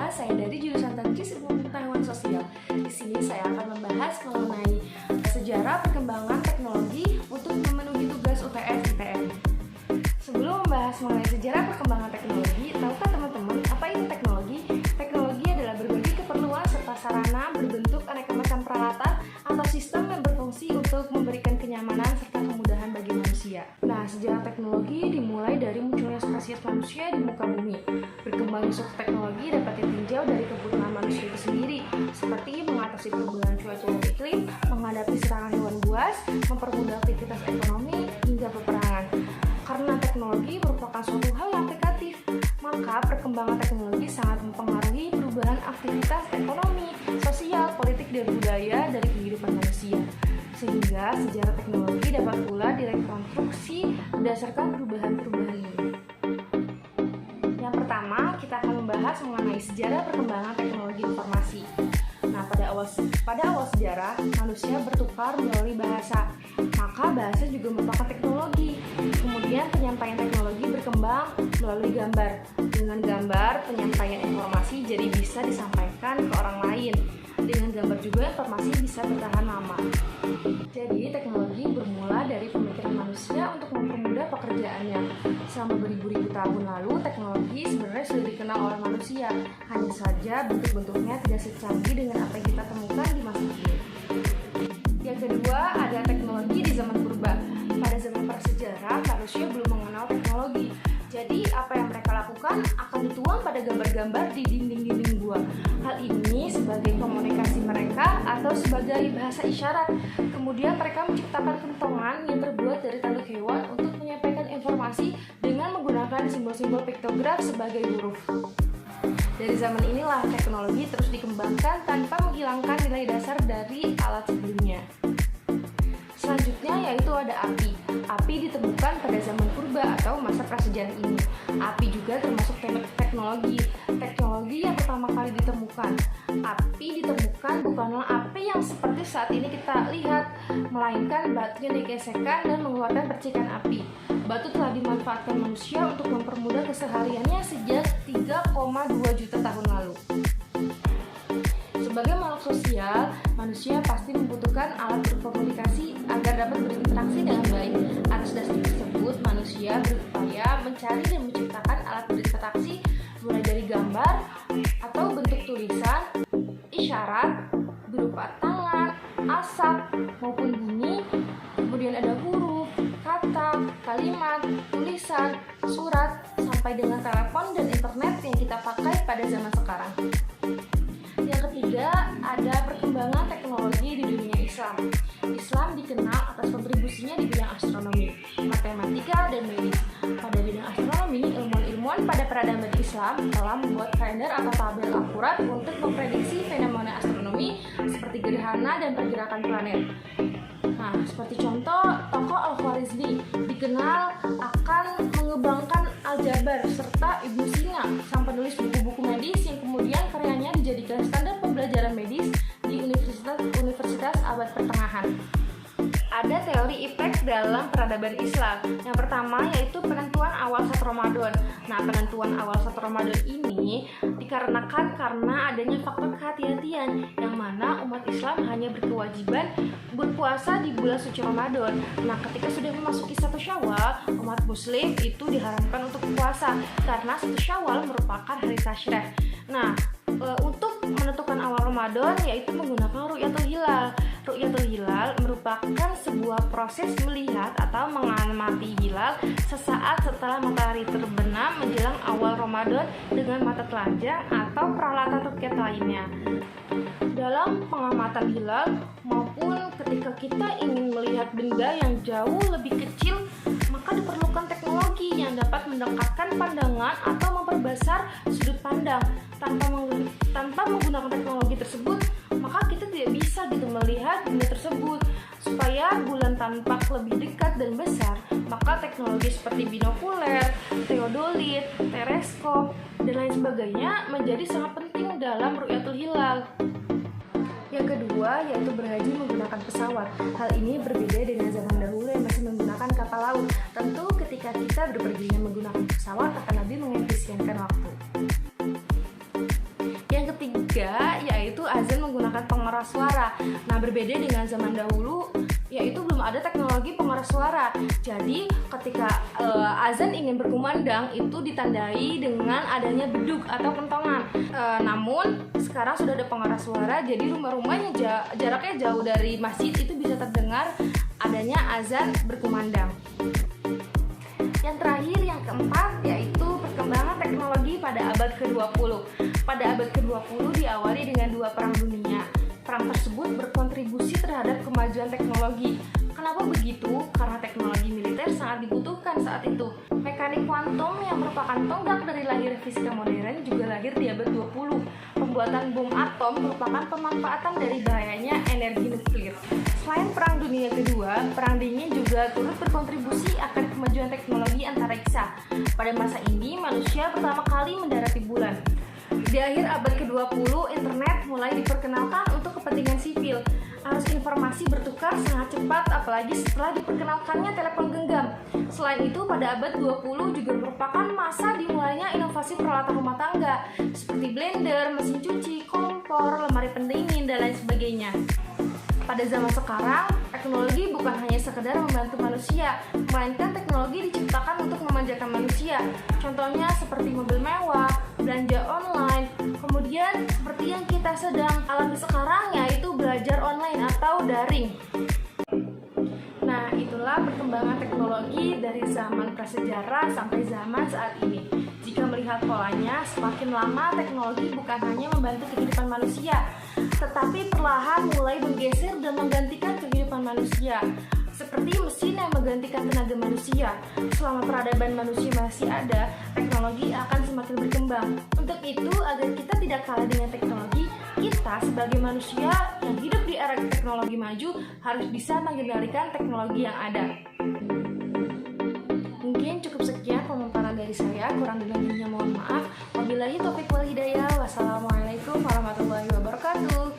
saya dari jurusan Teknik Ilmu Pengetahuan Sosial. Di sini saya akan membahas mengenai sejarah perkembangan teknologi untuk memenuhi tugas UTS ITN. Sebelum membahas mengenai sejarah perkembangan teknologi, tahukah teman-teman apa itu teknologi? Teknologi adalah berbagai keperluan serta sarana berbentuk aneka macam peralatan atau sistem yang berfungsi untuk memberikan kenyamanan serta kemudahan bagi manusia. Nah, sejarah teknologi dimulai dari munculnya spesies manusia di muka bumi. Berkembangnya suatu teknologi dapat ditinjau dari kebutuhan manusia itu sendiri, seperti mengatasi perubahan cuaca dan iklim, menghadapi serangan hewan buas, mempermudah aktivitas ekonomi, hingga peperangan. Karena teknologi merupakan suatu hal yang aplikatif, maka perkembangan teknologi sangat mempengaruhi perubahan aktivitas ekonomi, sosial, politik, dan budaya dari kehidupan manusia. Sehingga sejarah teknologi dapat pula direkonstruksi berdasarkan perubahan-perubahan ini. Yang pertama, kita akan membahas mengenai sejarah perkembangan teknologi informasi. Nah, pada awal sejarah, manusia bertukar melalui bahasa. Maka bahasa juga merupakan teknologi. Kemudian penyampaian teknologi berkembang melalui gambar. Dengan gambar, penyampaian informasi jadi bisa disampaikan ke orang lain. Dengan gambar juga informasi bisa bertahan lama. Jadi teknologi bermula dari pemikiran manusia untuk mempermudah pekerjaannya. Selama beribu-ribu tahun lalu, teknologi sebenarnya sudah dikenal oleh manusia. Hanya saja bentuk-bentuknya tidak secanggih dengan apa yang kita temukan di masa kini. Yang kedua, ada teknologi di zaman purba. Pada zaman prasejarah, manusia belum mengenal teknologi. Jadi, apa yang mereka lakukan akan dituang pada gambar-gambar di dinding-dinding gua. Hal ini sebagai komunikasi mereka atau sebagai bahasa isyarat. Kemudian mereka menciptakan kentongan yang terbuat dari tanduk hewan untuk menyampaikan informasi dengan menggunakan simbol-simbol piktograf sebagai huruf. Dari zaman inilah teknologi terus dikembangkan tanpa menghilangkan nilai dasar dari alat sebelumnya. Selanjutnya yaitu ada api. Api ditemukan pada zaman purba atau masa prasejarah ini. Api juga termasuk teknologi yang pertama kali ditemukan. Api ditemukan bukanlah api yang seperti saat ini kita lihat, melainkan batu yang digesekkan dan mengeluarkan percikan api. Batu telah dimanfaatkan manusia untuk mempermudah kesehariannya sejak 3,2 juta tahun lalu. Sebagai makhluk sosial, manusia pasti membutuhkan alat berkomunikasi agar dapat berinteraksi dengan baik. Atas dasar tersebut, manusia berupaya mencari dan menciptakan alat berinteraksi mulai dari gambar atau bentuk tulisan, isyarat, berupa tangan, asap, maupun bunyi, kemudian ada huruf, kata, kalimat, tulisan, surat, sampai dengan telepon dan internet yang kita pakai pada zaman sekarang. Yang ketiga, ada perkembangan teknologi di dunia Islam. Islam dikenal atas kontribusinya di bidang astronomi, matematika, dan medis. Pada bidang astronomi, ilmuwan-ilmuwan pada peradaban Islam telah membuat kalender atau tabel akurat untuk memprediksi fenomena astronomi seperti gerhana dan pergerakan planet. Nah, seperti contoh, tokoh Al-Khwarizmi dikenal akan mengembangkan aljabar, serta Ibnu Sina, sang penulis buku-buku medis yang kemudian karyanya dijadikan standar pembelajaran medis di universitas abad pertengahan. Ada teori IPEK dalam peradaban Islam. Yang pertama yaitu penentuan awal 1 Ramadan. Nah, penentuan awal 1 Ramadan ini dikarenakan karena adanya faktor kehati-hatian yang mana umat Islam hanya berkewajiban berpuasa di bulan suci Ramadan. Nah, ketika sudah memasuki 1 Syawal, umat muslim itu diharamkan untuk puasa karena 1 Syawal merupakan hari tasyrik. Nah, untuk menentukan awal Ramadan yaitu menggunakan ru'yatul hilal. Ru'yatul hilal merupakan sebuah proses melihat atau mengamati hilal sesaat setelah matahari terbenam menjelang awal Ramadan dengan mata telanjang atau peralatan ruqyah lainnya. Dalam pengamatan hilal maupun ketika kita ingin melihat benda yang jauh lebih kecil, maka diperlukan teknologi yang dapat mendekatkan pandangan atau memperbesar sudut pandang. Tanpa menggunakan teknologi tersebut, maka kita tidak bisa melihat benda tersebut. Supaya bulan tampak lebih dekat dan besar, maka teknologi seperti binokuler, teodolit, teleskop, dan lain sebagainya menjadi sangat penting dalam ru'yatul hilal. Yang kedua yaitu berhaji menggunakan pesawat. Hal ini berbeda dengan zaman dahulu yang masih menggunakan kapal laut. Tentu ketika kita berpergian menggunakan pesawat akan lebih mengefisienkan waktu. pengeras suara. Nah, berbeda dengan zaman dahulu, yaitu belum ada teknologi pengeras suara. Jadi ketika azan ingin berkumandang itu ditandai dengan adanya beduk atau kentongan. Namun sekarang sudah ada pengeras suara, jadi rumah-rumahnya jaraknya jauh dari masjid itu bisa terdengar adanya azan berkumandang. Yang terakhir, yang keempat, yaitu perkembangan teknologi pada abad ke-20. Pada abad ke-20 diawali dengan 2 perang dunia. Perang tersebut berkontribusi terhadap kemajuan teknologi. Kenapa begitu? Karena teknologi militer sangat dibutuhkan saat itu. Mekanik kuantum yang merupakan tonggak dari lahir fisika modern juga lahir di abad 20. Pembuatan bom atom merupakan pemanfaatan dari bahayanya energi nuklir. Selain Perang Dunia Kedua, Perang Dingin juga turut berkontribusi akan kemajuan teknologi antariksa. Pada masa ini, manusia pertama kali mendarat di bulan. Di akhir abad ke-20, internet mulai diperkenalkan untuk kepentingan sipil. Arus informasi bertukar sangat cepat, apalagi setelah diperkenalkannya telepon genggam. Selain itu, pada abad 20 juga merupakan masa dimulainya inovasi peralatan rumah tangga, seperti blender, mesin cuci, kompor, lemari pendingin, dan lain sebagainya. Pada zaman sekarang, teknologi bukan hanya sekedar membantu manusia, melainkan teknologi diciptakan untuk memanjakan manusia. Contohnya seperti mobil mewah, belanja online, kemudian seperti yang kita sedang alami sekarang, yaitu belajar online atau daring. Nah, itulah perkembangan teknologi dari zaman prasejarah sampai zaman saat ini. Jika melihat polanya, semakin lama teknologi bukan hanya membantu kehidupan manusia, tetapi perlahan mulai bergeser dan menggantikan kehidupan manusia. Seperti mesin yang menggantikan tenaga manusia. Selama peradaban manusia masih ada, teknologi akan semakin berkembang. Untuk itu, agar kita tidak kalah dengan teknologi, kita sebagai manusia yang hidup di era teknologi maju harus bisa mengendalikan teknologi yang ada. Mungkin cukup sekian pemaparan dari saya, kurang dan lebihnya mohon maaf. Wabillahi taufiq wal hidayah. Wassalamualaikum warahmatullahi wabarakatuh.